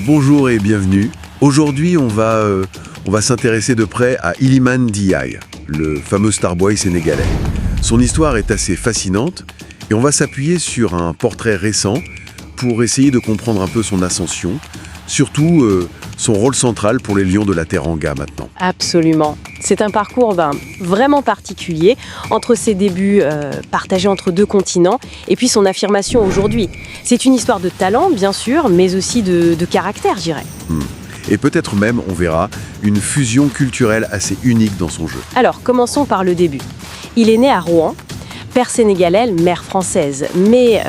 Bonjour et bienvenue. Aujourd'hui, on va s'intéresser de près à Iliman Ndiaye, le fameux Starboy sénégalais. Son histoire est assez fascinante et on va s'appuyer sur un portrait récent pour essayer de comprendre un peu son ascension, surtout son rôle central pour les Lions de la Teranga maintenant. Absolument. C'est un parcours vraiment particulier, entre ses débuts partagés entre deux continents et puis son affirmation aujourd'hui. C'est une histoire de talent, bien sûr, mais aussi de caractère, je dirais. Et peut-être même, on verra, une fusion culturelle assez unique dans son jeu. Alors, commençons par le début. Il est né à Rouen, père sénégalais, mère française, mais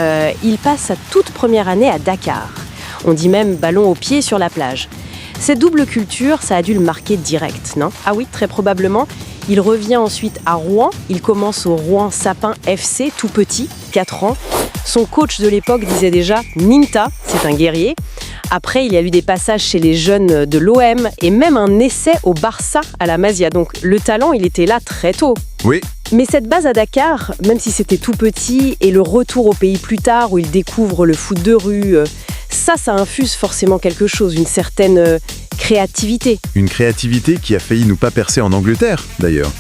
il passe sa toute première année à Dakar. On dit même ballon au pied sur la plage. Cette double culture, ça a dû le marquer direct, non ? Ah oui, très probablement. Il revient ensuite à Rouen. Il commence au Rouen Sapin FC, tout petit, 4 ans. Son coach de l'époque disait déjà « Ninta, c'est un guerrier ». Après, il y a eu des passages chez les jeunes de l'OM et même un essai au Barça à la Masia. Donc le talent, il était là très tôt. Oui. Mais cette base à Dakar, même si c'était tout petit, et le retour au pays plus tard où il découvre le foot de rue, ça infuse forcément quelque chose, une certaine créativité. Une créativité qui a failli nous pas percer en Angleterre, d'ailleurs.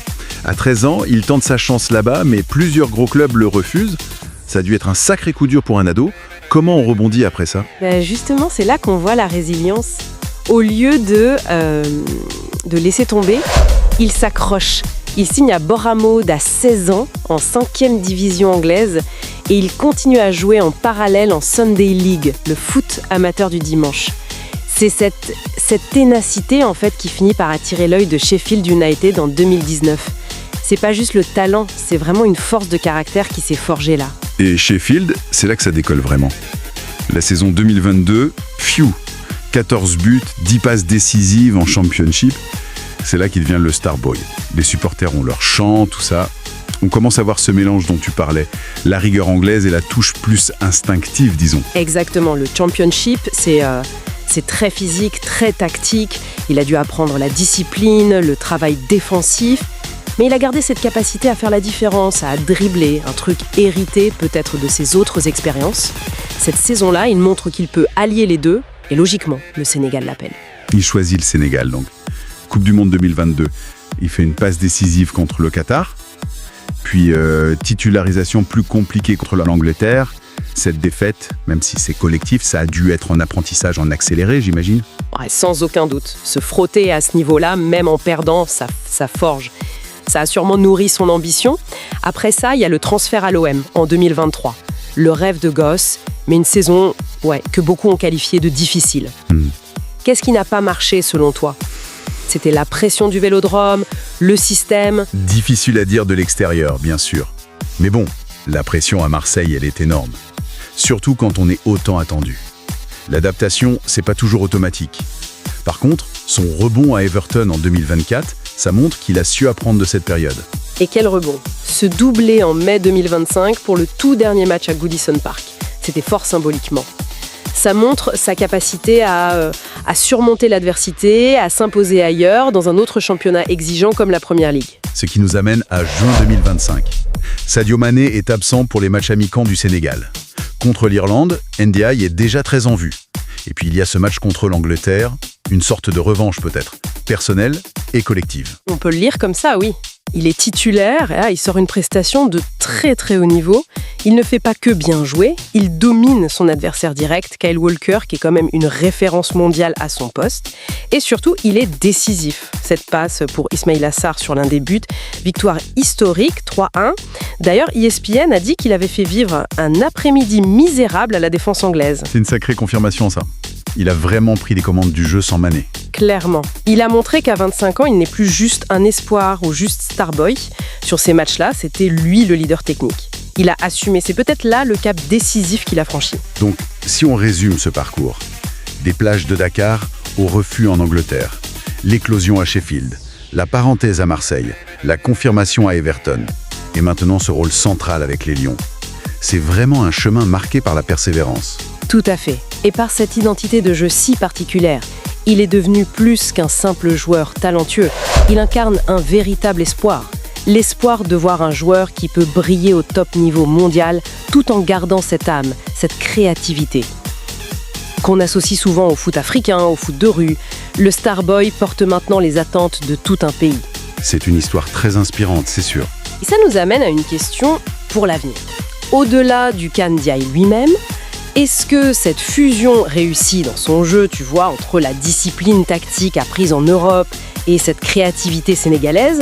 À 13 ans, il tente sa chance là-bas, mais plusieurs gros clubs le refusent. Ça a dû être un sacré coup dur pour un ado. Comment on rebondit après ça ? Justement, c'est là qu'on voit la résilience. Au lieu de laisser tomber, il s'accroche. Il signe à Bournemouth à 16 ans, en 5e division anglaise, et il continue à jouer en parallèle en Sunday League, le foot amateur du dimanche. C'est cette ténacité en fait qui finit par attirer l'œil de Sheffield United en 2019. C'est pas juste le talent, c'est vraiment une force de caractère qui s'est forgée là. Et Sheffield, c'est là que ça décolle vraiment. La saison 2022, 14 buts, 10 passes décisives en Championship. C'est là qu'il devient le Starboy. Les supporters ont leur chant, tout ça. On commence à voir ce mélange dont tu parlais, la rigueur anglaise et la touche plus instinctive, disons. Exactement, le Championship, c'est très physique, très tactique. Il a dû apprendre la discipline, le travail défensif. Mais il a gardé cette capacité à faire la différence, à dribbler, un truc hérité peut-être de ses autres expériences. Cette saison-là, il montre qu'il peut allier les deux, et logiquement, le Sénégal l'appelle. Il choisit le Sénégal, donc. Coupe du Monde 2022. Il fait une passe décisive contre le Qatar. Puis, titularisation plus compliquée contre l'Angleterre. Cette défaite, même si c'est collectif, ça a dû être en apprentissage en accéléré, j'imagine. Ouais, sans aucun doute. Se frotter à ce niveau-là, même en perdant, ça forge. Ça a sûrement nourri son ambition. Après ça, il y a le transfert à l'OM en 2023. Le rêve de gosse, mais une saison que beaucoup ont qualifiée de difficile. Qu'est-ce qui n'a pas marché selon toi ? C'était la pression du vélodrome, le système. Difficile à dire de l'extérieur, bien sûr. Mais bon, la pression à Marseille, elle est énorme. Surtout quand on est autant attendu. L'adaptation, c'est pas toujours automatique. Par contre, son rebond à Everton en 2024, ça montre qu'il a su apprendre de cette période. Et quel rebond ! Se doubler en mai 2025 pour le tout dernier match à Goodison Park. C'était fort symboliquement. Ça montre sa capacité à surmonter l'adversité, à s'imposer ailleurs, dans un autre championnat exigeant comme la Première Ligue. Ce qui nous amène à juin 2025. Sadio Mané est absent pour les matchs amicaux du Sénégal. Contre l'Irlande, Ndiaye est déjà très en vue. Et puis il y a ce match contre l'Angleterre, une sorte de revanche peut-être, personnelle et collective. On peut le lire comme ça, oui. Il est titulaire, et là, il sort une prestation de très très haut niveau. Il ne fait pas que bien jouer, il domine son adversaire direct, Kyle Walker, qui est quand même une référence mondiale à son poste. Et surtout, il est décisif. Cette passe pour Ismaïla Sarr sur l'un des buts, victoire historique, 3-1. D'ailleurs, ESPN a dit qu'il avait fait vivre un après-midi misérable à la défense anglaise. C'est une sacrée confirmation, ça. Il a vraiment pris les commandes du jeu sans Mané. Clairement. Il a montré qu'à 25 ans, il n'est plus juste un espoir ou juste Starboy. Sur ces matchs-là, c'était lui le leader technique. Il a assumé, c'est peut-être là le cap décisif qu'il a franchi. Donc, si on résume ce parcours, des plages de Dakar au refus en Angleterre, l'éclosion à Sheffield, la parenthèse à Marseille, la confirmation à Everton, et maintenant ce rôle central avec les Lions. C'est vraiment un chemin marqué par la persévérance. Tout à fait. Et par cette identité de jeu si particulière, il est devenu plus qu'un simple joueur talentueux. Il incarne un véritable espoir. L'espoir de voir un joueur qui peut briller au top niveau mondial tout en gardant cette âme, cette créativité. qu'on associe souvent au foot africain, au foot de rue. Le Starboy porte maintenant les attentes de tout un pays. C'est une histoire très inspirante, c'est sûr. Et ça nous amène à une question pour l'avenir. Au-delà du Khan Ndiaye lui-même, est-ce que cette fusion réussie dans son jeu, tu vois, entre la discipline tactique apprise en Europe et cette créativité sénégalaise,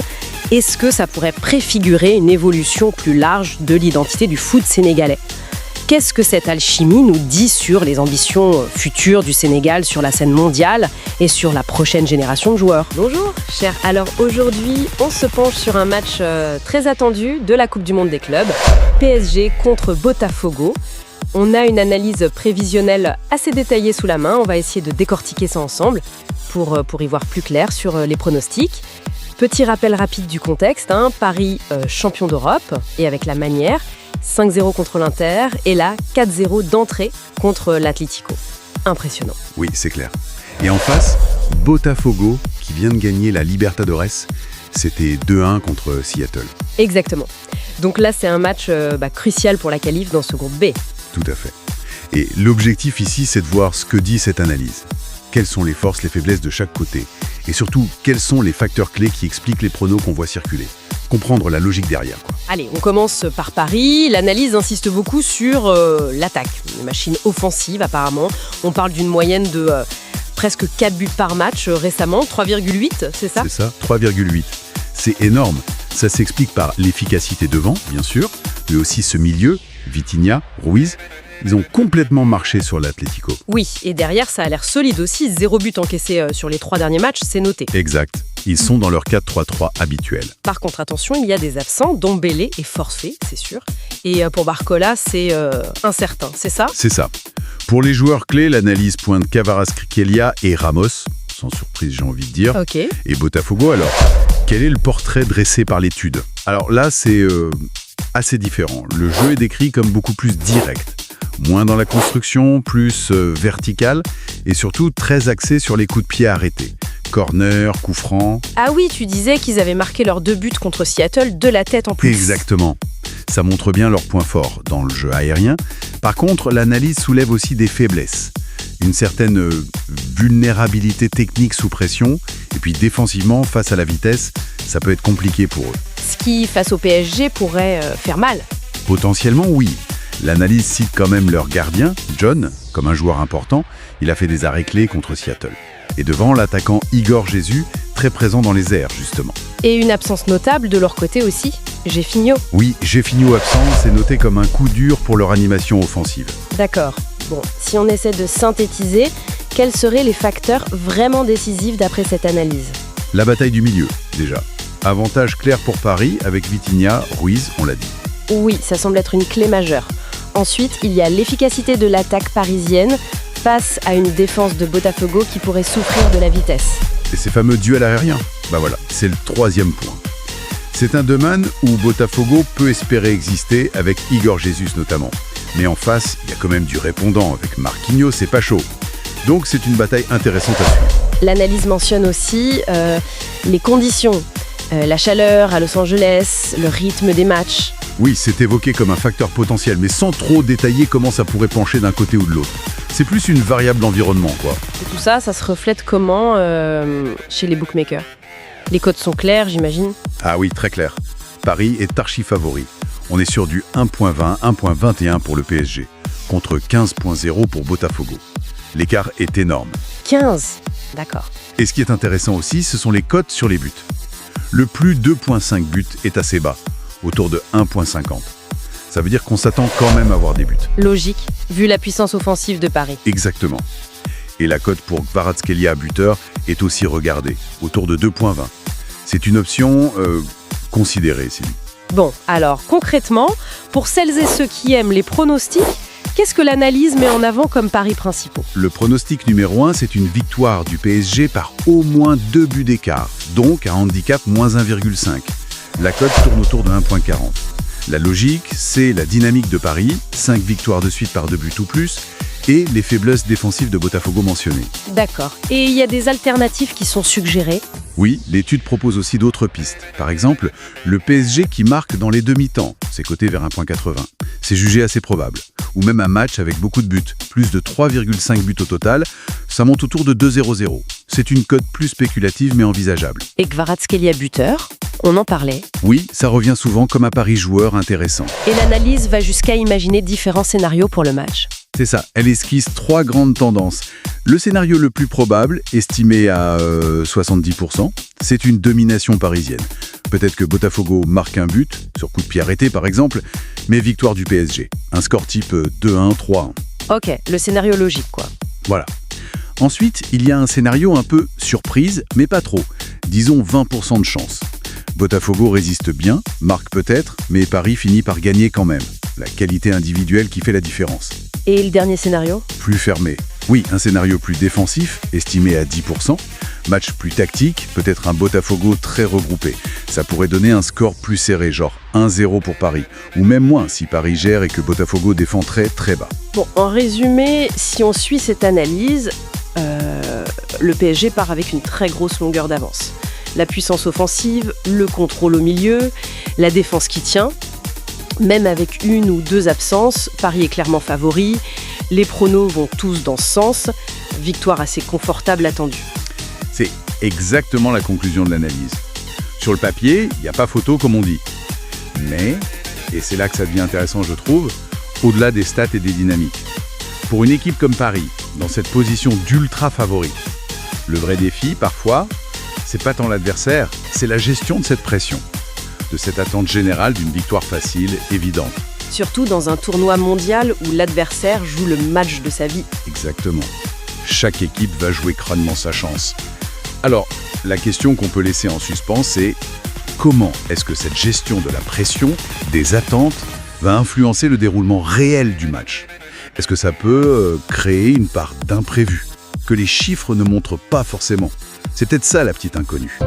est-ce que ça pourrait préfigurer une évolution plus large de l'identité du foot sénégalais ? Qu'est-ce que cette alchimie nous dit sur les ambitions futures du Sénégal sur la scène mondiale et sur la prochaine génération de joueurs ? Bonjour, cher. Alors aujourd'hui, on se penche sur un match très attendu de la Coupe du Monde des clubs, PSG contre Botafogo. On a une analyse prévisionnelle assez détaillée sous la main. On va essayer de décortiquer ça ensemble pour y voir plus clair sur les pronostics. Petit rappel rapide du contexte, Paris champion d'Europe et avec la manière, 5-0 contre l'Inter et là 4-0 d'entrée contre l'Atlético. Impressionnant. Oui, c'est clair. Et en face, Botafogo qui vient de gagner la Libertadores. C'était 2-1 contre Seattle. Exactement. Donc là, c'est un match crucial pour la qualif dans ce groupe B. Tout à fait. Et l'objectif ici, c'est de voir ce que dit cette analyse. Quelles sont les forces, les faiblesses de chaque côté ? Et surtout, quels sont les facteurs clés qui expliquent les pronos qu'on voit circuler ? Comprendre la logique derrière, quoi. Allez, on commence par Paris. L'analyse insiste beaucoup sur l'attaque. Une machine offensive, apparemment. On parle d'une moyenne de presque 4 buts par match récemment. 3,8, c'est ça ? C'est ça, 3,8. C'est énorme. Ça s'explique par l'efficacité devant, bien sûr, mais aussi ce milieu, Vitinha, Ruiz. Ils ont complètement marché sur l'Atlético. Oui, et derrière, ça a l'air solide aussi. 0 but encaissé sur les 3 derniers matchs, c'est noté. Exact. Ils sont dans leur 4-3-3 habituel. Par contre, attention, il y a des absents, dont Bélé est forfait, c'est sûr. Et pour Barcola, c'est incertain, c'est ça ? C'est ça. Pour les joueurs clés, l'analyse pointe Kvaratskhelia et Ramos, sans surprise j'ai envie de dire. Ok. Et Botafogo alors. Quel est le portrait dressé par l'étude ? Alors là, c'est assez différent. Le jeu est décrit comme beaucoup plus direct. Moins dans la construction, plus vertical et surtout très axé sur les coups de pied arrêtés. Corner, coup franc. Ah oui, tu disais qu'ils avaient marqué leurs 2 buts contre Seattle de la tête en plus. Exactement. Ça montre bien leur point fort dans le jeu aérien. Par contre, l'analyse soulève aussi des faiblesses. Une certaine vulnérabilité technique sous pression. Et puis défensivement, face à la vitesse, ça peut être compliqué pour eux. Ce qui, face au PSG, pourrait faire mal. Potentiellement, oui. L'analyse cite quand même leur gardien, John, comme un joueur important. Il a fait des arrêts clés contre Seattle. Et devant, l'attaquant Igor Jesus, très présent dans les airs, justement. Et une absence notable de leur côté aussi, Jefinho. Oui, Jefinho absent, c'est noté comme un coup dur pour leur animation offensive. D'accord. Bon, si on essaie de synthétiser, quels seraient les facteurs vraiment décisifs d'après cette analyse ? La bataille du milieu, déjà. Avantage clair pour Paris, avec Vitinha, Ruiz, on l'a dit. Oui, ça semble être une clé majeure. Ensuite, il y a l'efficacité de l'attaque parisienne face à une défense de Botafogo qui pourrait souffrir de la vitesse. Et ces fameux duels aériens, voilà, c'est le 3e point. C'est un domaine où Botafogo peut espérer exister, avec Igor Jesus notamment. Mais en face, il y a quand même du répondant, avec Marquinhos et Pacho. Donc c'est une bataille intéressante à suivre. L'analyse mentionne aussi les conditions, la chaleur à Los Angeles, le rythme des matchs. Oui, c'est évoqué comme un facteur potentiel, mais sans trop détailler comment ça pourrait pencher d'un côté ou de l'autre. C'est plus une variable d'environnement, quoi. Et tout ça, ça se reflète comment chez les bookmakers ? Les cotes sont claires, j'imagine ? Ah oui, très clair. Paris est archi favori. On est sur du 1.20, 1.21 pour le PSG, contre 15.0 pour Botafogo. L'écart est énorme. 15 ? D'accord. Et ce qui est intéressant aussi, ce sont les cotes sur les buts. Le plus 2.5 buts est assez bas, autour de 1.50. Ça veut dire qu'on s'attend quand même à avoir des buts. Logique, vu la puissance offensive de Paris. Exactement. Et la cote pour Kvaratskhelia buteur est aussi regardée, autour de 2.20. C'est une option considérée, Sylvie. Bon, alors concrètement, pour celles et ceux qui aiment les pronostics, qu'est-ce que l'analyse met en avant comme paris principaux ? Le pronostic numéro 1, c'est une victoire du PSG par au moins 2 buts d'écart, donc un handicap moins 1,5. La cote tourne autour de 1.40. La logique, c'est la dynamique de Paris, 5 victoires de suite par 2 buts ou plus, et les faiblesses défensives de Botafogo mentionnées. D'accord. Et il y a des alternatives qui sont suggérées ? Oui, l'étude propose aussi d'autres pistes. Par exemple, le PSG qui marque dans les demi-temps, c'est coté vers 1.80. C'est jugé assez probable. ou même un match avec beaucoup de buts, plus de 3,5 buts au total, ça monte autour de 2,00. C'est une cote plus spéculative mais envisageable. Et Kvaratskhelia buteur, on en parlait. Oui, ça revient souvent comme un pari joueur intéressant. Et l'analyse va jusqu'à imaginer différents scénarios pour le match. C'est ça, elle esquisse 3 grandes tendances. Le scénario le plus probable, estimé à 70%, c'est une domination parisienne. Peut-être que Botafogo marque un but, sur coup de pied arrêté par exemple, mais victoire du PSG. Un score type 2-1, 3-1. Ok, le scénario logique quoi. Voilà. Ensuite, il y a un scénario un peu surprise, mais pas trop. Disons 20% de chance. Botafogo résiste bien, marque peut-être, mais Paris finit par gagner quand même. La qualité individuelle qui fait la différence. Et le dernier scénario ? Plus fermé. Oui, un scénario plus défensif, estimé à 10%. Match plus tactique, peut-être un Botafogo très regroupé. Ça pourrait donner un score plus serré, genre 1-0 pour Paris. Ou même moins si Paris gère et que Botafogo défend très très bas. Bon, en résumé, si on suit cette analyse, le PSG part avec une très grosse longueur d'avance. La puissance offensive, le contrôle au milieu, la défense qui tient. Même avec une ou deux absences, Paris est clairement favori. Les pronos vont tous dans ce sens. Victoire assez confortable attendue. C'est exactement la conclusion de l'analyse. Sur le papier, il n'y a pas photo comme on dit. Mais, et c'est là que ça devient intéressant je trouve, au-delà des stats et des dynamiques. Pour une équipe comme Paris, dans cette position d'ultra favori, le vrai défi, parfois, c'est pas tant l'adversaire, c'est la gestion de cette pression, de cette attente générale d'une victoire facile, évidente. Surtout dans un tournoi mondial où l'adversaire joue le match de sa vie. Exactement. Chaque équipe va jouer crânement sa chance. Alors, la question qu'on peut laisser en suspens, c'est comment est-ce que cette gestion de la pression, des attentes, va influencer le déroulement réel du match ? Est-ce que ça peut créer une part d'imprévu, que les chiffres ne montrent pas forcément ? C'est peut-être ça la petite inconnue.